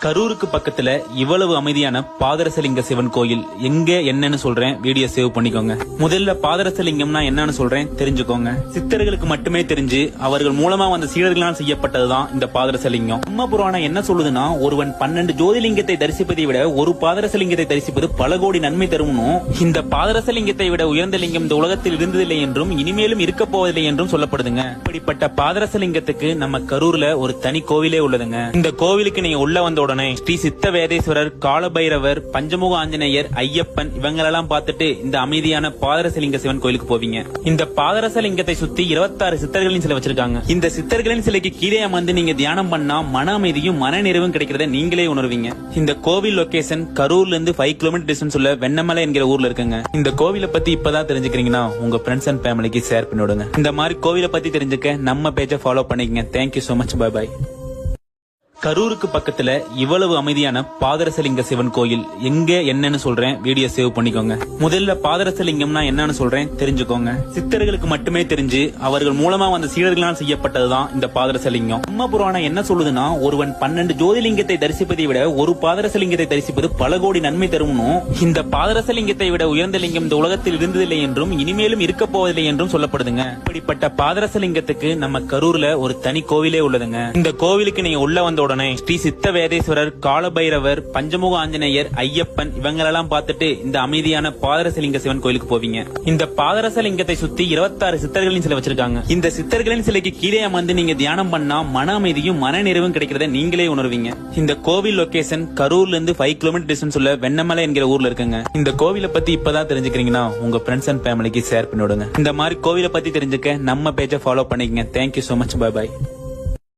கரூருக்கு பக்கத்துல இவ்வளவு அமைதியான பாதரசலிங்க சிவன் கோயில் எங்க என்னன்னு சொல்றேன், வீடியோ சேவ் பண்ணிக்கோங்க. முதல்ல பாதரசலிங்கம்னா என்னன்னு சொல்றேன், தெரிஞ்சுக்கோங்க. சித்தர்களுக்கு மட்டுமே தெரிஞ்சு அவர்கள் மூலமா வந்த சீடர்களால் செய்யப்பட்டதுதான் இந்த பாதரசலிங்கம். அம்மா புராணம் என்ன சொல்லுதுன்னா, ஒருவன் 12 ஜோதிலிங்கத்தை தரிசிப்பதை விட ஒரு பாதரசலிங்கத்தை தரிசிப்பது பல கோடி நன்மை தரும்னும், இந்த பாதரசலிங்கத்தை விட உயர்ந்த லிங்கம் இந்த உலகத்தில் இருந்ததில்லை என்றும் இனிமேலும் இருக்க போவதில்லை என்றும் சொல்லப்படுதுங்க. இப்படிப்பட்ட பாதரசலிங்கத்துக்கு நம்ம கரூர்ல ஒரு தனி கோவிலே உள்ளதுங்க. இந்த கோவிலுக்கு நீங்க உள்ள வந்த உடனே ஸ்ரீ சித்த வேதேஸ்வரர், காலபைரவர், பஞ்சமுக ஆஞ்சநேயர், ஐயப்பன் இவங்களெல்லாம் பார்த்துட்டு இந்த அமைதியான பாதரசலிங்க சிவன் கோயிலுக்கு போவீங்க. இந்த பாதரசலிங்கத்தை சுத்தி 26 சித்தர்களின் சிலை வச்சிருக்காங்க. இந்த சித்தர்களின் சிலைக்கு கீழே அமர்ந்து நீங்க தியானம் பண்ணா மன அமைதியும் மன நிறைவும் கிடைக்கிறத நீங்களே உணர்வீங்க. இந்த கோவில் லொகேஷன் கரூர்ல இருந்து 5 கிலோமீட்டர் டிஸ்டன்ஸ் உள்ள வெண்ணமலை என்கிற ஊர்ல இருக்குங்க. இந்த கோவிலை பத்தி இப்பதான் தெரிஞ்சுக்கிறீங்கன்னா உங்க ஃப்ரெண்ட்ஸ் அண்ட் ஃபேமிலிக்கு ஷேர் பண்ணி விடுங்க. இந்த மாதிரி கோவிலை பத்தி தெரிஞ்சுக்க நம்ம பேஜை ஃபாலோ பண்ணிக்கங்க. Thank you so much. Bye bye. கரூருக்கு பக்கத்துல இவ்வளவு அமைதியான பாதரசலிங்க சிவன் கோயில் எங்க என்னன்னு சொல்றேன், வீடியோ சேவ் பண்ணிக்கோங்க. முதல்ல பாதரசலிங்கம்னா என்னன்னு சொல்றேன், தெரிஞ்சுக்கோங்க. சித்தர்களுக்கு மட்டுமே தெரிஞ்சு அவர்கள் மூலமா வந்த சீடர்களால் செய்யப்பட்டதுதான் இந்த பாதரசலிங்கம். அம்மா புராணம் என்ன சொல்லுதுன்னா, ஒருவன் 12 ஜோதிலிங்கத்தை தரிசிப்பதை விட ஒரு பாதரசலிங்கத்தை தரிசிப்பது பல கோடி நன்மை தரும்னும், இந்த பாதரசலிங்கத்தை விட உயர்ந்த லிங்கம் இந்த உலகத்தில் இருந்ததில்லை என்றும் இனிமேலும் இருக்க போவதில்லை என்றும் சொல்லப்படுதுங்க. இப்படிப்பட்ட பாதரசலிங்கத்துக்கு நம்ம கரூர்ல ஒரு தனி கோவிலே உள்ளதுங்க. இந்த கோவிலுக்கு நீங்க உள்ள வந்த ஸ்ரீ சித்த வேதேஸ்வரர், காலபைரவர், பஞ்சமுக ஆஞ்சநேயர், ஐயப்பன் இவங்களெல்லாம் பார்த்துட்டு இந்த அமைதியான பாதரசலிங்க சிவன் கோயிலுக்கு போவீங்க. இந்த பாதரசலிங்கத்தை சுத்தி 26 சித்தர்களின் சிலை வச்சிருக்காங்க. இந்த சித்தர்களின் சிலைக்கு கீழே அமர்ந்து நீங்க தியானம் பண்ணா மன அமைதியும் மன நிறைவும் கிடைக்கிறத நீங்களே உணர்வீங்க. இந்த கோவில் லொகேஷன் கரூர்ல இருந்து 5 கிலோமீட்டர் டிஸ்டன்ஸ் உள்ள வெண்ணமலை என்கிற ஊர்ல இருக்குங்க. இந்த கோவிலை பத்தி இப்பதான் தெரிஞ்சுக்கிறீங்கன்னா உங்க ஃப்ரெண்ட்ஸ் அண்ட் ஃபேமிலிக்கு ஷேர் பண்ணி விடுங்க. இந்த மாதிரி கோவிலை பத்தி தெரிஞ்சுக்க நம்ம பேஜை ஃபாலோ பண்ணிக்கங்க. Thank you so much. Bye by.